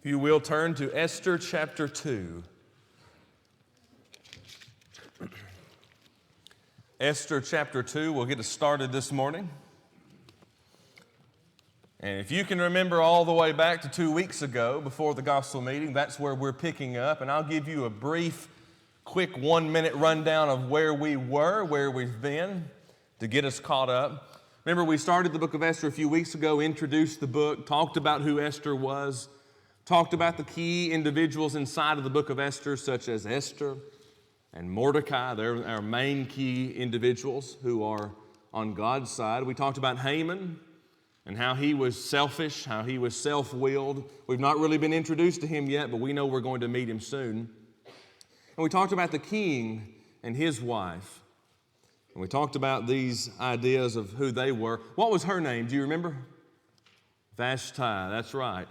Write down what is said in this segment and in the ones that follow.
If you will, turn to Esther chapter 2. Esther chapter 2, we'll get us started this morning. And if you can remember all the way back to 2 weeks ago before the gospel meeting, that's where we're picking up. And I'll give you a brief, quick 1-minute rundown of where we were, where we've been, to get us caught up. Remember, we started the book of Esther a few weeks ago, introduced the book, talked about who Esther was, talked about the key individuals inside of the book of Esther, such as Esther and Mordecai. They're our main key individuals who are on God's side. We talked about Haman and how he was selfish, how he was self-willed. We've not really been introduced to him yet, but we know we're going to meet him soon. And we talked about the king and his wife. And we talked about these ideas of who they were. What was her name? Do you remember? Vashti, that's right.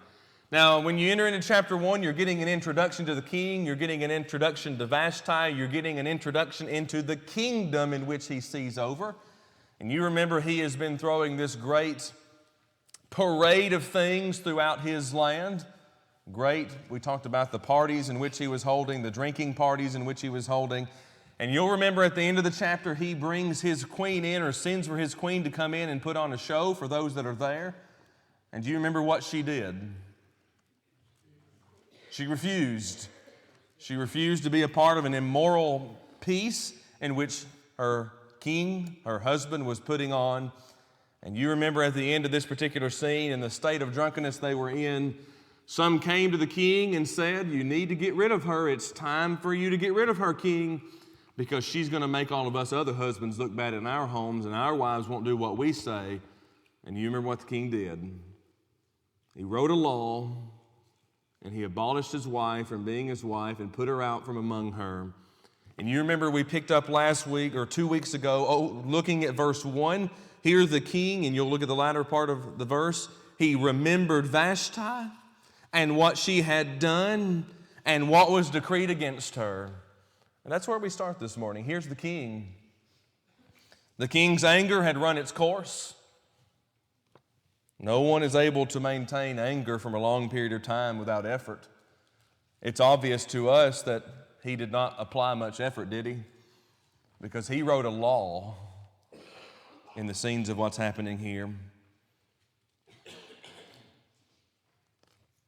Now, when you enter into chapter 1, you're getting an introduction to the king, you're getting an introduction to Vashti, you're getting an introduction into the kingdom in which he sees over. And you remember he has been throwing this great parade of things throughout his land. Great. We talked about the parties in which he was holding, the drinking parties in which he was holding. And you'll remember at the end of the chapter, he brings his queen in, or sends for his queen to come in and put on a show for those that are there. And do you remember what she did? She refused. She refused to be a part of an immoral peace in which her king, her husband, was putting on. And you remember at the end of this particular scene, in the state of drunkenness they were in, some came to the king and said, "You need to get rid of her. It's time for you to get rid of her, king, because she's going to make all of us other husbands look bad in our homes, and our wives won't do what we say." And you remember what the king did. He wrote a law, and he abolished his wife from being his wife and put her out from among her. And you remember we picked up last week or 2 weeks ago, looking at verse 1. Here the king, and you'll look at the latter part of the verse, he remembered Vashti and what she had done and what was decreed against her. And that's where we start this morning. Here's the king. The king's anger had run its course. No one is able to maintain anger from a long period of time without effort. It's obvious to us that he did not apply much effort, did he? Because he wrote a law in the scenes of what's happening here.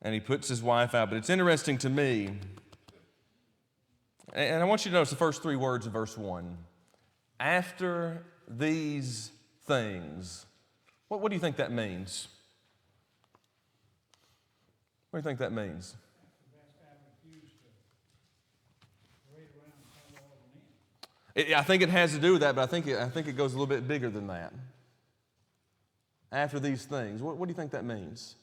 And he puts his wife out. But it's interesting to me, and I want you to notice the first 3 words of verse 1. After these things. What do you think that means? What do you think that means? I think it has to do with that, but I think it goes a little bit bigger than that. After these things. What do you think that means?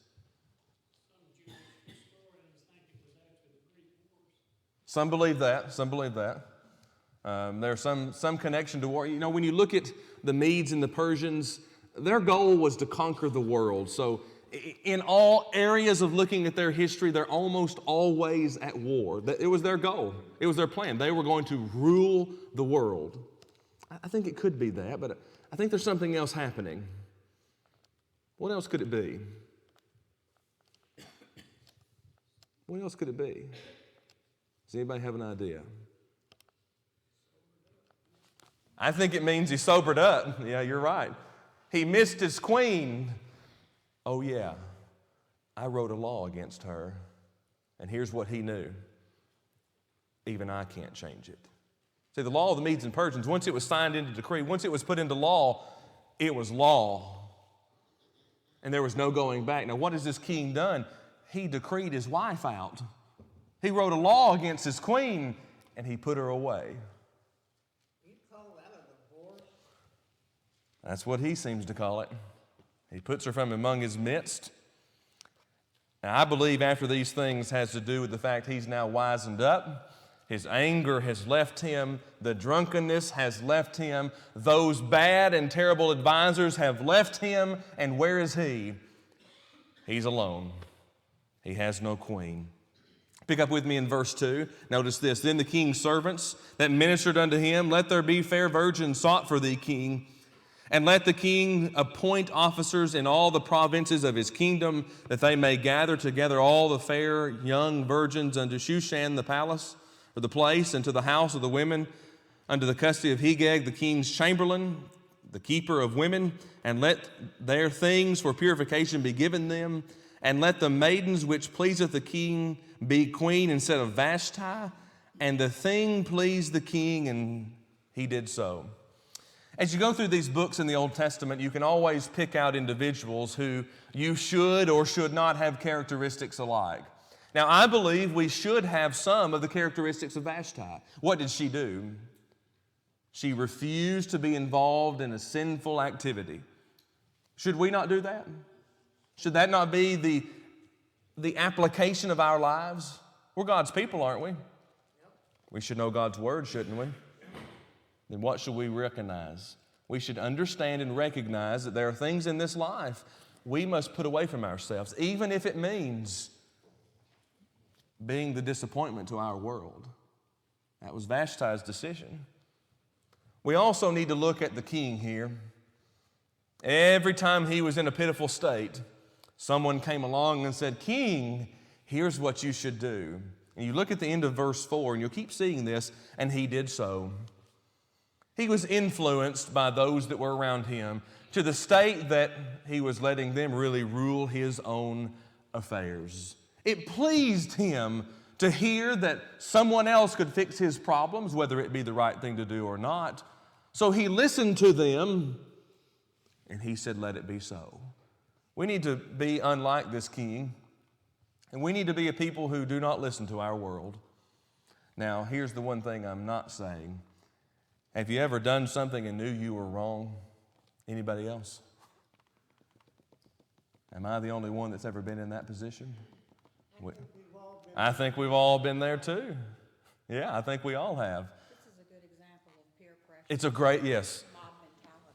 Some believe that. Some believe that. There's some connection to war. You know, when you look at the Medes and the Persians, their goal was to conquer the world. So in all areas of looking at their history, they're almost always at war. It was their goal. It was their plan. They were going to rule the world. I think it could be that, but I think there's something else happening. What else could it be? What else could it be? Does anybody have an idea? I think it means he sobered up. Yeah, you're right. He missed his queen. Oh yeah, I wrote a law against her, and here's what he knew. Even I can't change it. See, the law of the Medes and Persians, once it was signed into decree, once it was put into law, it was law. And there was no going back. Now, what has this king done? He decreed his wife out. He wrote a law against his queen, and he put her away. That's what he seems to call it. He puts her from among his midst. Now, I believe after these things has to do with the fact he's now wizened up. His anger has left him. The drunkenness has left him. Those bad and terrible advisors have left him. And where is he? He's alone. He has no queen. Pick up with me in verse 2. Notice this. Then the king's servants that ministered unto him, let there be fair virgins sought for thee, king. And let the king appoint officers in all the provinces of his kingdom, that they may gather together all the fair young virgins unto Shushan the palace, or the place, and to the house of the women, under the custody of Hegag the king's chamberlain, the keeper of women, and let their things for purification be given them, and let the maidens which pleaseth the king be queen instead of Vashti. And the thing pleased the king, and he did so. As you go through these books in the Old Testament, you can always pick out individuals who you should or should not have characteristics alike. Now, I believe we should have some of the characteristics of Vashti. What did she do? She refused to be involved in a sinful activity. Should we not do that? Should that not be the application of our lives? We're God's people, aren't we? We should know God's word, shouldn't we? Then what should we recognize? We should understand and recognize that there are things in this life we must put away from ourselves, even if it means being the disappointment to our world. That was Vashti's decision. We also need to look at the king here. Every time he was in a pitiful state, someone came along and said, "King, here's what you should do." And you look at the end of verse 4, and you'll keep seeing this, and he did so. He was influenced by those that were around him to the state that he was letting them really rule his own affairs. It pleased him to hear that someone else could fix his problems, whether it be the right thing to do or not. So he listened to them, and he said, "Let it be so." We need to be unlike this king, and we need to be a people who do not listen to our world. Now, here's the one thing I'm not saying. Have you ever done something and knew you were wrong? Anybody else? Am I the only one that's ever been in that position? I think we've all been there too. Yeah, I think we all have. This is a good example of peer pressure. It's a great, yes. Mob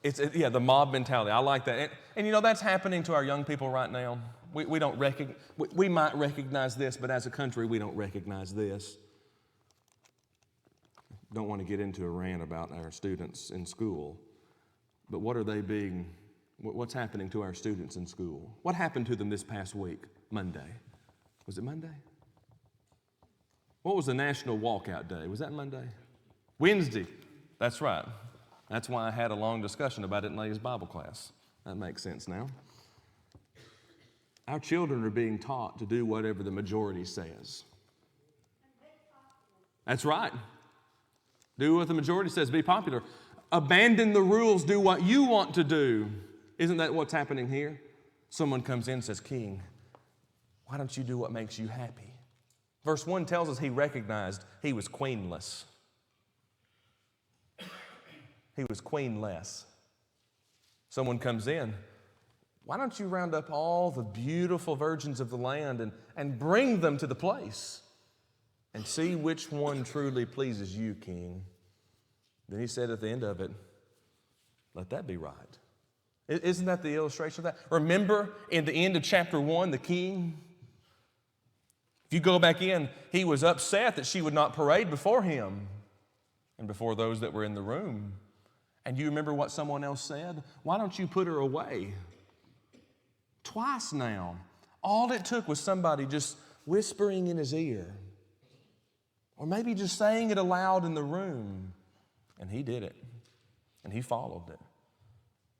mentality. The mob mentality. I like that. And you know, that's happening to our young people right now. We might recognize this, but as a country, we don't recognize this. Don't want to get into a rant about our students in school, but what's happening to our students in school? What happened to them this past week? Monday. Was it Monday? What was the National Walkout Day? Was that Monday? Wednesday. That's right. That's why I had a long discussion about it in ladies' Bible class. That makes sense now. Our children are being taught to do whatever the majority says. That's right. Do what the majority says. Be popular. Abandon the rules. Do what you want to do. Isn't that what's happening here? Someone comes in and says, "King, why don't you do what makes you happy?" Verse 1 tells us he recognized he was queenless. He was queenless. Someone comes in, "Why don't you round up all the beautiful virgins of the land and bring them to the place and see which one truly pleases you, King?" Then he said at the end of it, "Let that be right." Isn't that the illustration of that? Remember in the end of chapter 1, the king? If you go back in, he was upset that she would not parade before him and before those that were in the room. And you remember what someone else said? "Why don't you put her away?" Twice now. All it took was somebody just whispering in his ear, or maybe just saying it aloud in the room. And he did it. And he followed it.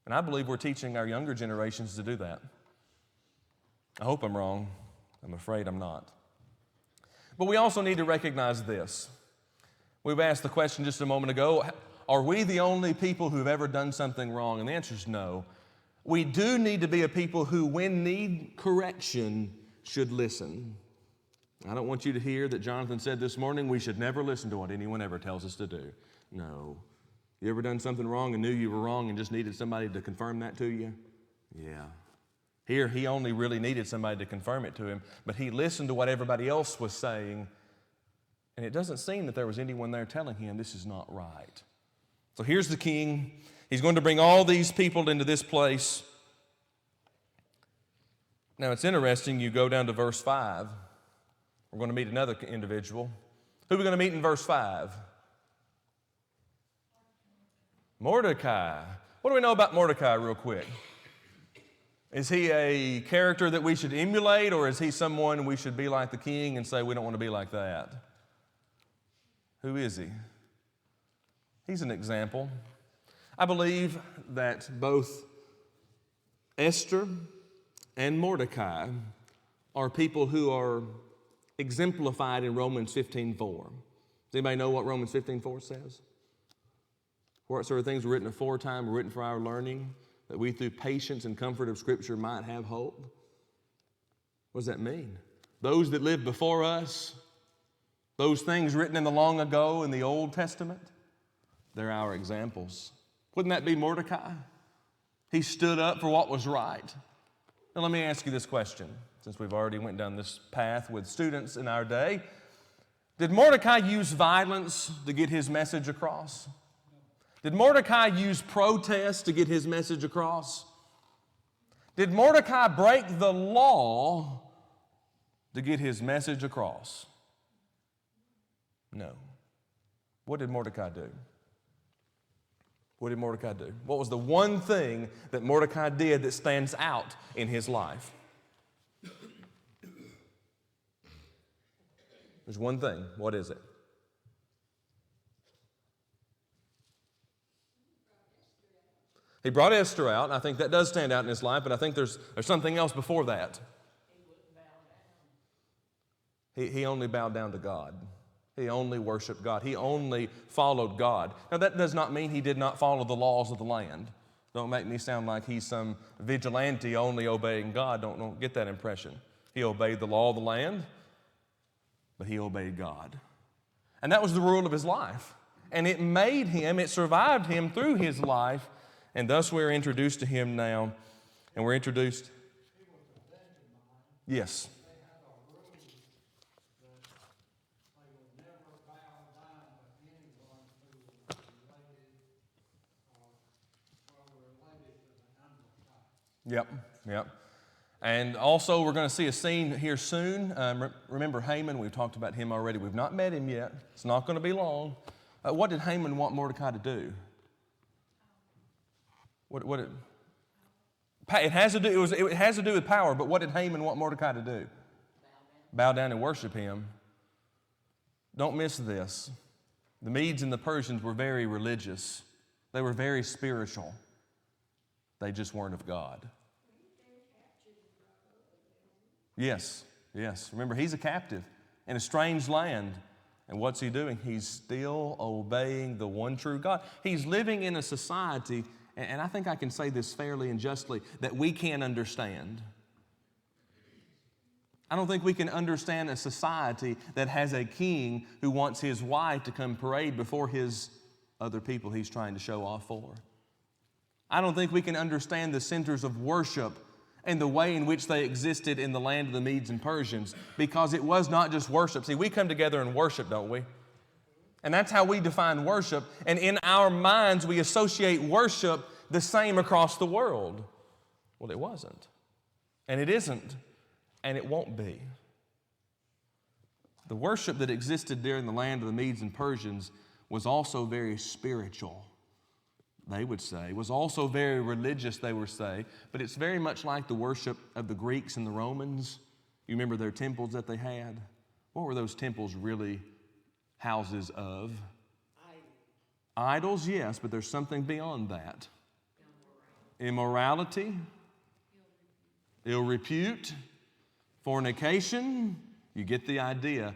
And I believe we're teaching our younger generations to do that. I hope I'm wrong. I'm afraid I'm not. But we also need to recognize this. We've asked the question just a moment ago, are we the only people who've ever done something wrong? And the answer is no. We do need to be a people who, when need correction, should listen. I don't want you to hear that Jonathan said this morning, we should never listen to what anyone ever tells us to do. No. You ever done something wrong and knew you were wrong and just needed somebody to confirm that to you? Yeah. Here, he only really needed somebody to confirm it to him, but he listened to what everybody else was saying, and it doesn't seem that there was anyone there telling him this is not right. So here's the king. He's going to bring all these people into this place. Now, it's interesting. You go down to verse 5. We're going to meet another individual. Who are we going to meet in verse 5? Mordecai. What do we know about Mordecai real quick? Is he a character that we should emulate, or is he someone we should be like the king and say we don't want to be like that? Who is he? He's an example. I believe that both Esther and Mordecai are people who are exemplified in Romans 15:4. Does anybody know what Romans 15:4 says? Whatsoever things were written aforetime were written for our learning, that we through patience and comfort of Scripture might have hope. What does that mean? Those that lived before us, those things written in the long ago in the Old Testament, they're our examples. Wouldn't that be Mordecai? He stood up for what was right. Now let me ask you this question, since we've already went down this path with students in our day. Did Mordecai use violence to get his message across? Did Mordecai use protest to get his message across? Did Mordecai break the law to get his message across? No. What did Mordecai do? What did Mordecai do? What was the one thing that Mordecai did that stands out in his life? There's one thing. What is it? He brought Esther out, and I think that does stand out in his life, but I think there's something else before that. He only bowed down to God. He only worshiped God. He only followed God. Now, that does not mean he did not follow the laws of the land. Don't make me sound like he's some vigilante only obeying God. Don't get that impression. He obeyed the law of the land, but he obeyed God. And that was the rule of his life. And it made him, it survived him through his life, and thus we're introduced to him now. And we're introduced. Yes. Yep. And also we're going to see a scene here soon. Remember Haman, we've talked about him already. We've not met him yet. It's not going to be long. What did Haman want Mordecai to do? It has to do with power, but what did Haman want Mordecai to do? Bow down and worship him. Don't miss this. The Medes and the Persians were very religious. They were very spiritual. They just weren't of God. Yes. Remember, he's a captive in a strange land. And what's he doing? He's still obeying the one true God. He's living in a society, and I think I can say this fairly and justly, that we can't understand. I don't think we can understand a society that has a king who wants his wife to come parade before his other people he's trying to show off for. I don't think we can understand the centers of worship and the way in which they existed in the land of the Medes and Persians, because it was not just worship. See, we come together and worship, don't we? And that's how we define worship. And in our minds, we associate worship the same across the world. Well, it wasn't. And it isn't. And it won't be. The worship that existed there in the land of the Medes and Persians was also very spiritual, they would say. Was also very religious, they would say. But it's very much like the worship of the Greeks and the Romans. You remember their temples that they had? What were those temples really houses of? Idols, yes, but there's something beyond that. Immorality, ill repute, fornication. You get the idea.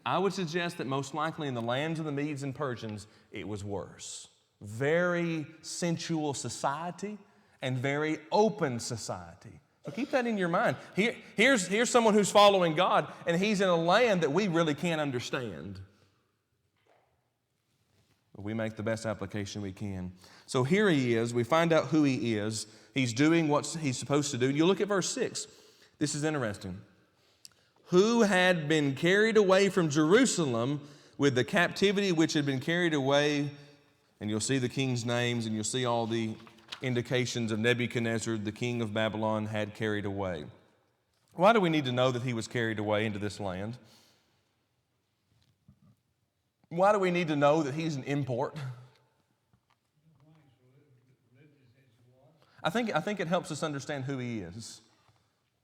I would suggest that most likely in the lands of the Medes and Persians, it was worse. Very sensual society and very open society. So keep that in your mind. Here's someone who's following God, and he's in a land that we really can't understand. But we make the best application we can. So here he is. We find out who he is. He's doing what he's supposed to do. You look at verse 6. This is interesting. Who had been carried away from Jerusalem with the captivity which had been carried away. And you'll see the king's names, and you'll see all the indications of Nebuchadnezzar, the king of Babylon, had carried away. Why do we need to know that he was carried away into this land? Why do we need to know that he's an import? I think it helps us understand who he is.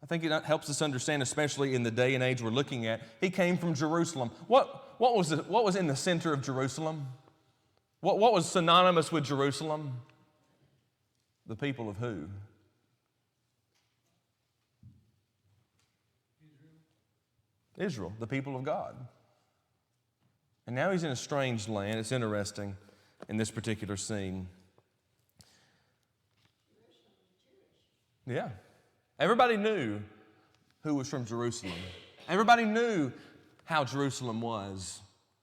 I think it helps us understand, especially in the day and age we're looking at. He came from Jerusalem. What was in the center of Jerusalem? What was synonymous with Jerusalem? The people of who? Israel, the people of God. And now he's in a strange land. It's interesting in this particular scene. Yeah. Everybody knew who was from Jerusalem. Everybody knew how Jerusalem was.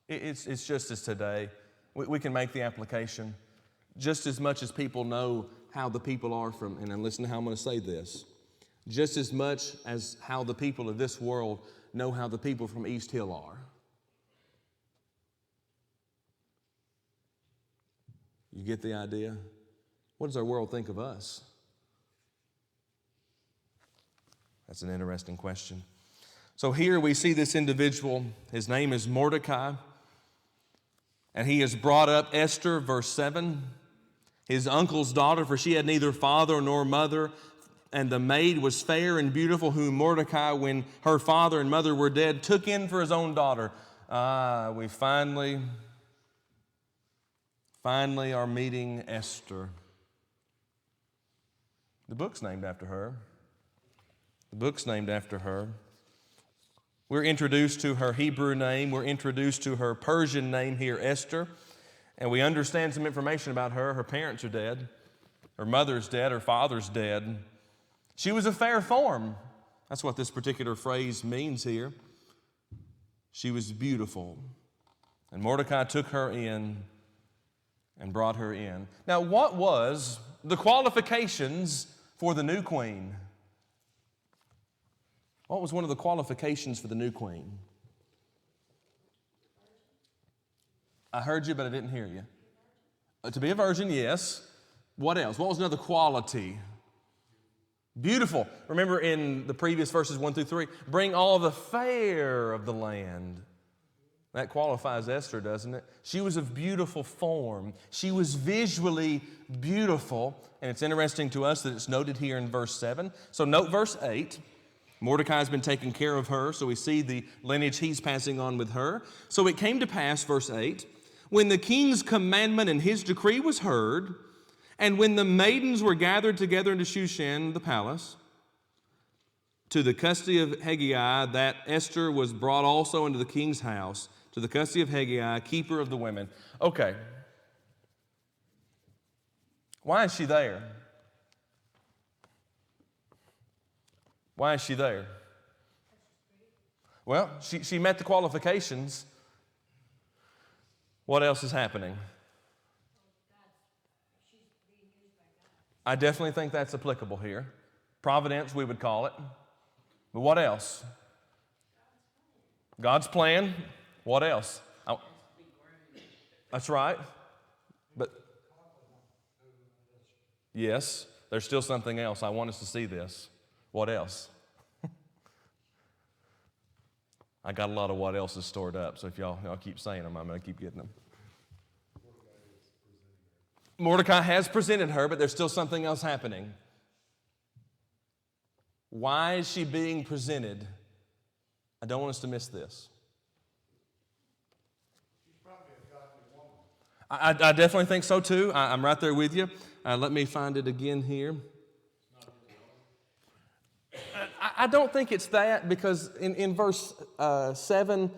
It's just as today. We can make the application. Just as much as people know how the people are from, and listen to how I'm going to say this, just as much as how the people of this world know how the people from East Hill are. You get the idea? What does our world think of us? That's an interesting question. So here we see this individual. His name is Mordecai. And he has brought up Esther, verse 7, his uncle's daughter, for she had neither father nor mother. And the maid was fair and beautiful, whom Mordecai, when her father and mother were dead, took in for his own daughter. We finally are meeting Esther. The book's named after her. The book's named after her. We're introduced to her Hebrew name. We're introduced to her Persian name here, Esther. And we understand some information about her. Her parents are dead. Her mother's dead. Her father's dead. She was of fair form. That's what this particular phrase means here. She was beautiful. And Mordecai took her in and brought her in. Now, what was the qualifications for the new queen? What was one of the qualifications for the new queen? I heard you, but I didn't hear you. To be a virgin, yes. What else? What was another quality? Beautiful. Remember in the previous verses 1 through 3, bring all the fair of the land. That qualifies Esther, doesn't it? She was of beautiful form. She was visually beautiful. And it's interesting to us that it's noted here in verse 7. So note verse 8. Mordecai has been taking care of her, so we see the lineage he's passing on with her. So it came to pass, verse 8, when the king's commandment and his decree was heard, and when the maidens were gathered together into Shushan, the palace, to the custody of Hegai, that Esther was brought also into the king's house, to the custody of Hegai, keeper of the women. Okay. Why is she there? Why is she there? Well, she met the qualifications. What else is happening? I definitely think that's applicable here. Providence, we would call it. But what else? God's plan. What else? That's right. But yes, there's still something else. I want us to see this. What else? I got a lot of what else is stored up, so if y'all keep saying them, I'm going to keep getting them. Mordecai has presented her, but there's still something else happening. Why is she being presented? I don't want us to miss this. She's probably a godly woman. I definitely think so too. I'm right there with you. Let me find it again here. I don't think it's that, because in verse 7,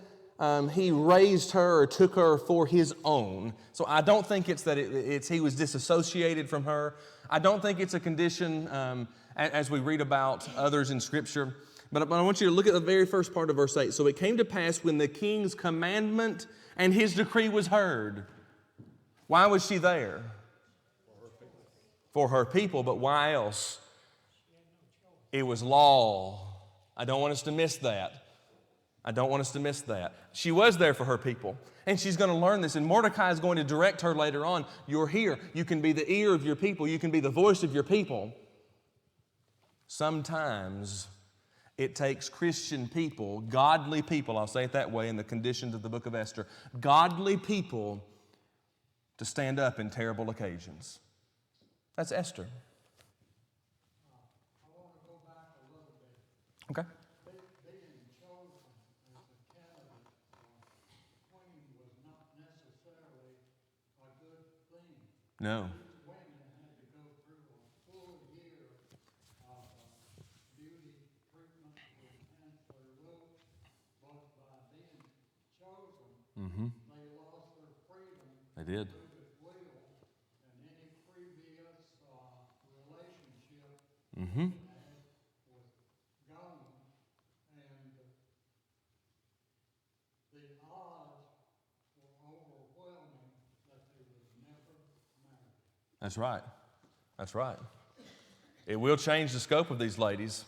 he raised her or took her for his own. So I don't think it's that it's he was disassociated from her. I don't think it's a condition as we read about others in Scripture. But I want you to look at the very first part of verse 8. So it came to pass when the king's commandment and his decree was heard. Why was she there? For her people, but why else? It was law. I don't want us to miss that. I don't want us to miss that. She was there for her people, and she's going to learn this, and Mordecai is going to direct her later on. You're here. You can be the ear of your people. You can be the voice of your people. Sometimes it takes Christian people, godly people, I'll say it that way in the conditions of the book of Esther, godly people to stand up in terrible occasions. That's Esther. Okay. Being chosen as a candidate queen was not necessarily a good thing. No. These women had to go through a full year of beauty treatment with cancer look, but by being chosen, they lost their freedom They did. to do His will, and any previous relationship Mm-hmm. they had was gone, and the odds were overwhelming that they would never marry. That's right. That's right. It will change the scope of these ladies.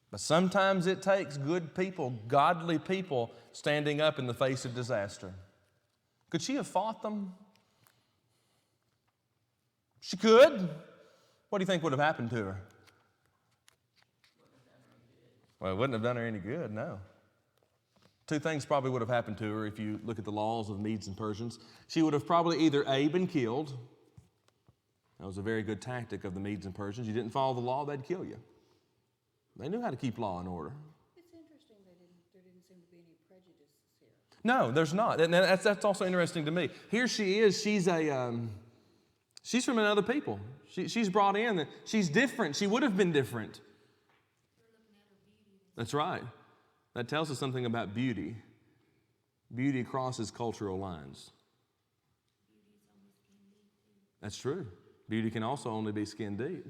But sometimes it takes good people, godly people, standing up in the face of disaster. Could she have fought them? She could. What do you think would have happened to her? Well, it wouldn't have done her any good, no. Two things probably would have happened to her if you look at the laws of Medes and Persians. She would have probably either A, been killed. That was a very good tactic of the Medes and Persians. You didn't follow the law, they'd kill you. They knew how to keep law and order. It's interesting there didn't seem to be any prejudices here. No, there's not. And that's also interesting to me. Here she is. She's from another people. She's brought in. She's different. She would have been different. That's right. That tells us something about beauty. Beauty crosses cultural lines. That's true. Beauty can also only be skin deep.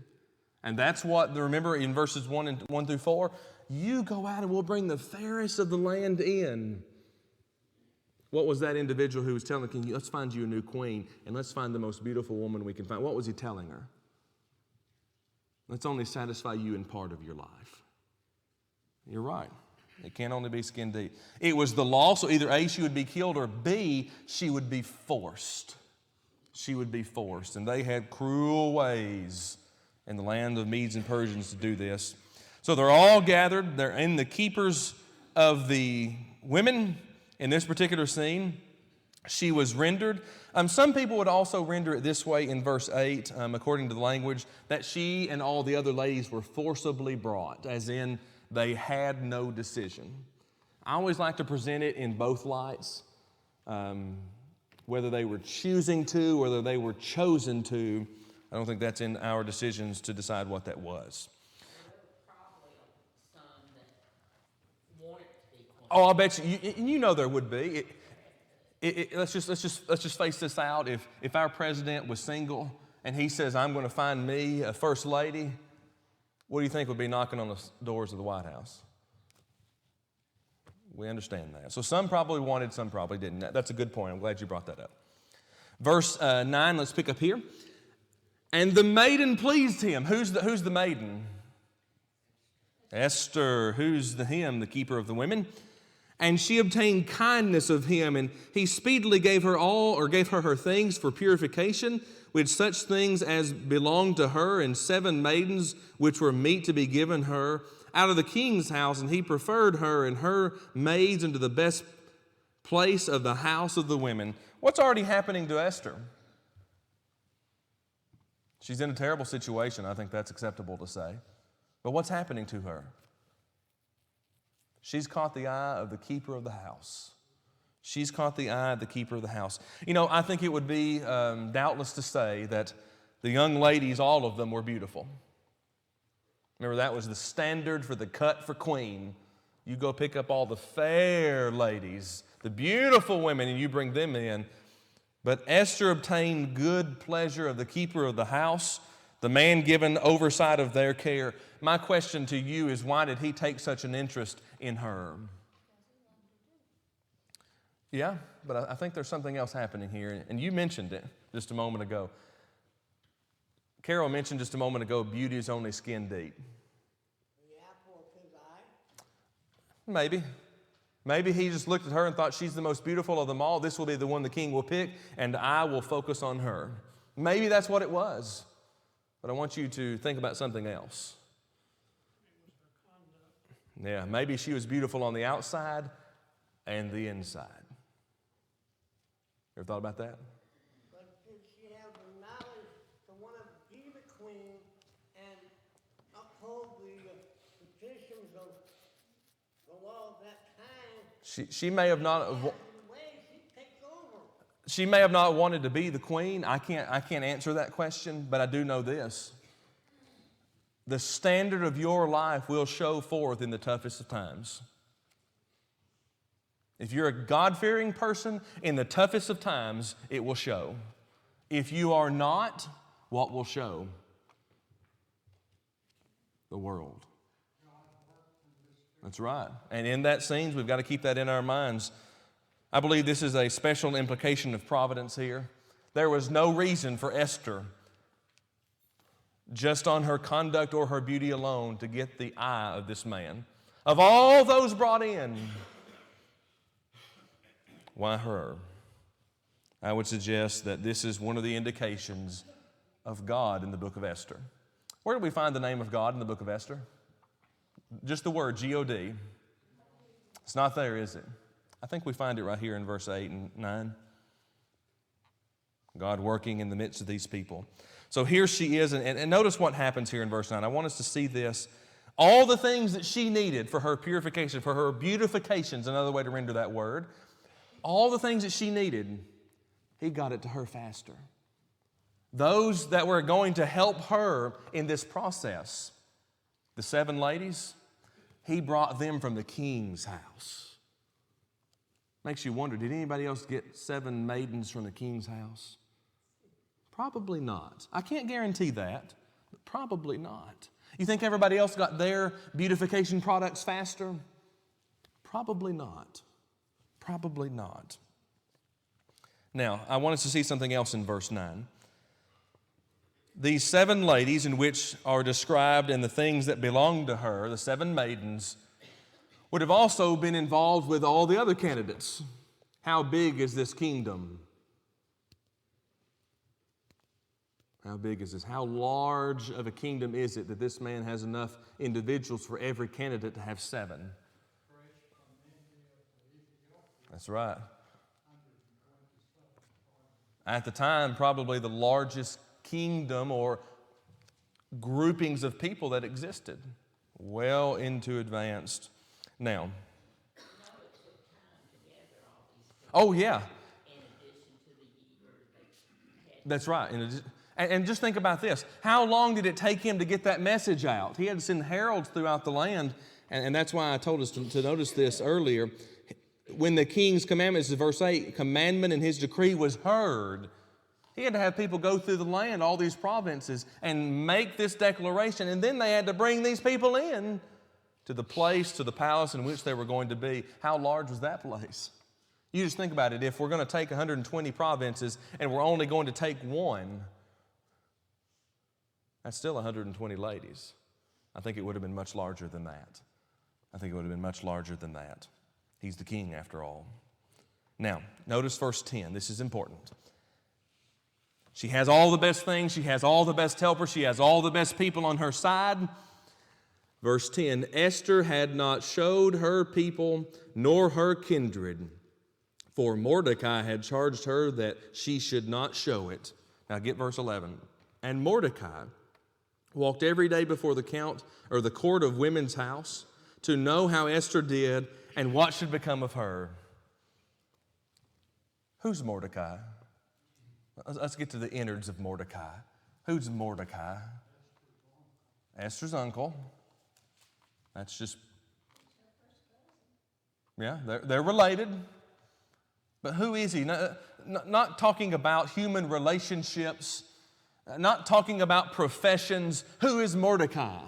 And that's what, remember in verses 1 through 4, you go out and we'll bring the fairest of the land in. What was that individual who was telling the king, let's find you a new queen and let's find the most beautiful woman we can find? What was he telling her? Let's only satisfy you in part of your life. You're right. It can only be skin deep. It was the law, so either A, she would be killed, or B, she would be forced. She would be forced. And they had cruel ways in the land of Medes and Persians to do this. So they're all gathered. They're in the keepers of the women in this particular scene. She was rendered. Some people would also render it this way in verse 8, according to the language, that she and all the other ladies were forcibly brought, as in they had no decision. I always like to present it in both lights, whether they were choosing to, whether they were chosen to. I don't think that's in our decisions to decide what that was. There were probably some that wanted to be queen. Oh, I bet you know there would be. Let's just face this out. If our president was single and he says, I'm going to find me a first lady, what do you think would be knocking on the doors of the White House? We understand that. So some probably wanted, some probably didn't. That's a good point. I'm glad you brought that up. Verse 9, let's pick up here. And the maiden pleased him. Who's the maiden? Esther. Who's the him? The keeper of the women. And she obtained kindness of him, and he speedily gave her her things for purification, with such things as belonged to her, and 7 maidens which were meet to be given her out of the king's house, and he preferred her and her maids into the best place of the house of the women. What's already happening to Esther? She's in a terrible situation. I think that's acceptable to say. But what's happening to her? She's caught the eye of the keeper of the house. She's caught the eye of the keeper of the house. You know, I think it would be doubtless to say that the young ladies, all of them, were beautiful. Remember, that was the standard for the cut for queen. You go pick up all the fair ladies, the beautiful women, and you bring them in. But Esther obtained good pleasure of the keeper of the house, the man given oversight of their care. My question to you is, why did he take such an interest in her? Yeah, but I think there's something else happening here, and you mentioned it just a moment ago. Carol mentioned just a moment ago, beauty is only skin deep. The apple of his eye? Maybe. Maybe he just looked at her and thought, she's the most beautiful of them all. This will be the one the king will pick, and I will focus on her. Maybe that's what it was. But I want you to think about something else. Yeah, maybe she was beautiful on the outside and the inside. Ever thought about that? But did she have the knowledge to want to be the queen and uphold the petitions go all that time. She may have not. The way she takes over. She may have not wanted to be the queen. I can't answer that question, but I do know this. The standard of your life will show forth in the toughest of times. If you're a God-fearing person, in the toughest of times, it will show. If you are not, what will show? The world. That's right. And in that scenes, we've got to keep that in our minds. I believe this is a special implication of providence here. There was no reason for Esther, just on her conduct or her beauty alone, to get the eye of this man. Of all those brought in, why her? I would suggest that this is one of the indications of God in the book of Esther. Where do we find the name of God in the book of Esther? Just the word, G-O-D. It's not there, is it? I think we find it right here in verse 8 and 9. God working in the midst of these people. So here she is, and notice what happens here in verse 9. I want us to see this. All the things that she needed for her purification, for her beautification is another way to render that word. All the things that she needed, he got it to her faster. Those that were going to help her in this process, the 7 ladies, he brought them from the king's house. Makes you wonder, did anybody else get 7 maidens from the king's house? Probably not. I can't guarantee that, but probably not. You think everybody else got their beautification products faster? Probably not. Probably not. Now, I want us to see something else in verse 9. These 7 ladies, in which are described in the things that belonged to her, the 7 maidens, would have also been involved with all the other candidates. How big is this kingdom? How big is this? How large of a kingdom is it that this man has enough individuals for every candidate to have 7? That's right. At the time, probably the largest kingdom or groupings of people that existed. Well into advanced. Now, oh yeah. That's right. And just think about this. How long did it take him to get that message out? He had to send heralds throughout the land, and that's why I told us to notice this earlier. When the king's commandment, this is verse 8, commandment and his decree was heard, he had to have people go through the land, all these provinces, and make this declaration, and then they had to bring these people in to the place, to the palace in which they were going to be. How large was that place? You just think about it. If we're going to take 120 provinces and we're only going to take one, that's still 120 ladies. I think it would have been much larger than that. I think it would have been much larger than that. He's the king after all. Now, notice verse 10. This is important. She has all the best things. She has all the best helpers. She has all the best people on her side. Verse 10, Esther had not showed her people nor her kindred, for Mordecai had charged her that she should not show it. Now get verse 11. And Mordecai walked every day before the court of women's house to know how Esther did and what should become of her. Who's Mordecai? Let's get to the innards of Mordecai. Who's Mordecai? Esther's uncle. That's just, yeah, they're related. But who is he? Not talking about human relationships, not talking about professions. Who is Mordecai?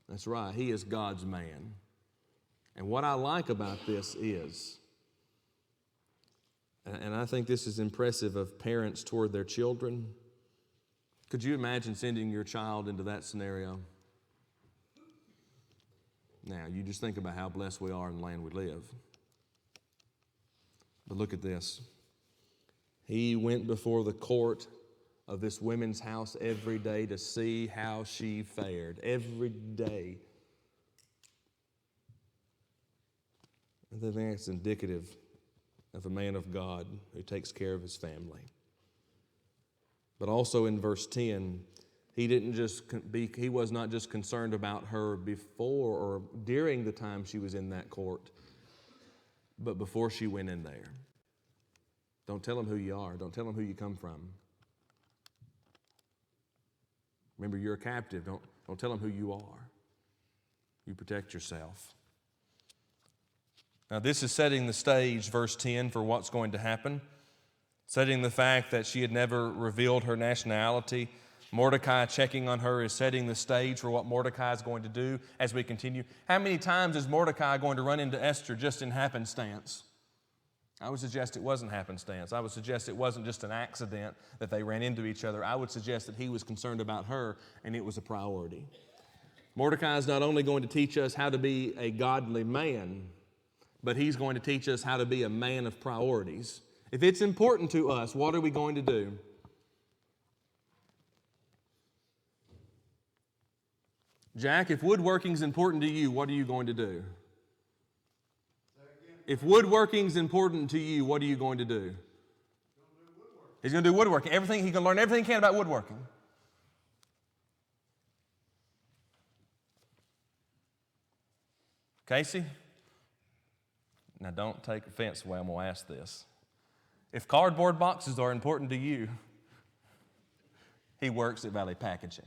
That's right, he is God's man. And what I like about this is, and I think this is impressive of parents toward their children. Could you imagine sending your child into that scenario? Now, you just think about how blessed we are in the land we live. But look at this. He went before the court of this women's house every day to see how she fared. Every day. I think that's indicative of a man of God who takes care of his family. But also in verse 10, He was not just concerned about her before or during the time she was in that court, but before she went in there. Don't tell them who you are. Don't tell them who you come from. Remember, you're a captive. Don't tell them who you are. You protect yourself. Now, this is setting the stage, verse 10, for what's going to happen. Setting the fact that she had never revealed her nationality. Mordecai checking on her is setting the stage for what Mordecai is going to do as we continue. How many times is Mordecai going to run into Esther just in happenstance? I would suggest it wasn't happenstance. I would suggest it wasn't just an accident that they ran into each other. I would suggest that he was concerned about her and it was a priority. Mordecai is not only going to teach us how to be a godly man, but he's going to teach us how to be a man of priorities. If it's important to us, what are we going to do? Jack, if woodworking is important to you, what are you going to do? If woodworking is important to you, what are you going to do? He's going to do woodworking. He's going to learn everything he can about woodworking. Casey? Now don't take offense the way I'm going to ask this. If cardboard boxes are important to you, he works at Valley Packaging.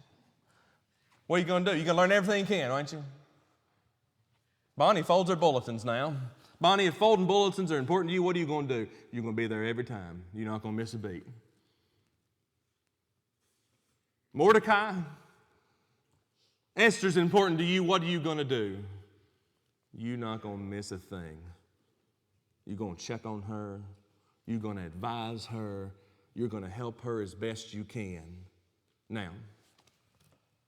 What are you going to do? You're going to learn everything you can, aren't you? Bonnie folds her bulletins now. Bonnie, if folding bulletins are important to you, what are you going to do? You're going to be there every time. You're not going to miss a beat. Mordecai, Esther's important to you. What are you going to do? You're not going to miss a thing. You're going to check on her. You're going to advise her. You're going to help her as best you can. Now,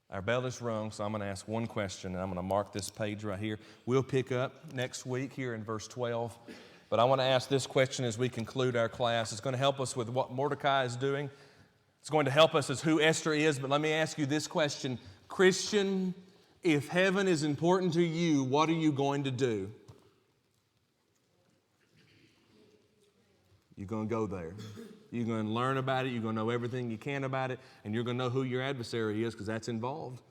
our bell is rung, so I'm going to ask one question, and I'm going to mark this page right here. We'll pick up next week here in verse 12. But I want to ask this question as we conclude our class. It's going to help us with what Mordecai is doing. It's going to help us as who Esther is. But let me ask you this question. Christian, if heaven is important to you, what are you going to do? You're going to go there. You're going to learn about it. You're going to know everything you can about it. And you're going to know who your adversary is because that's involved.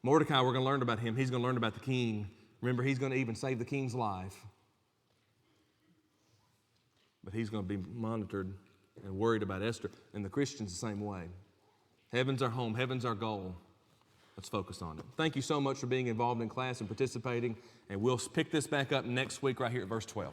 Mordecai, we're going to learn about him. He's going to learn about the king. Remember, he's going to even save the king's life. But he's going to be monitored and worried about Esther. And the Christians the same way. Heaven's our home. Heaven's our goal. Let's focus on it. Thank you so much for being involved in class and participating. And we'll pick this back up next week right here at verse 12.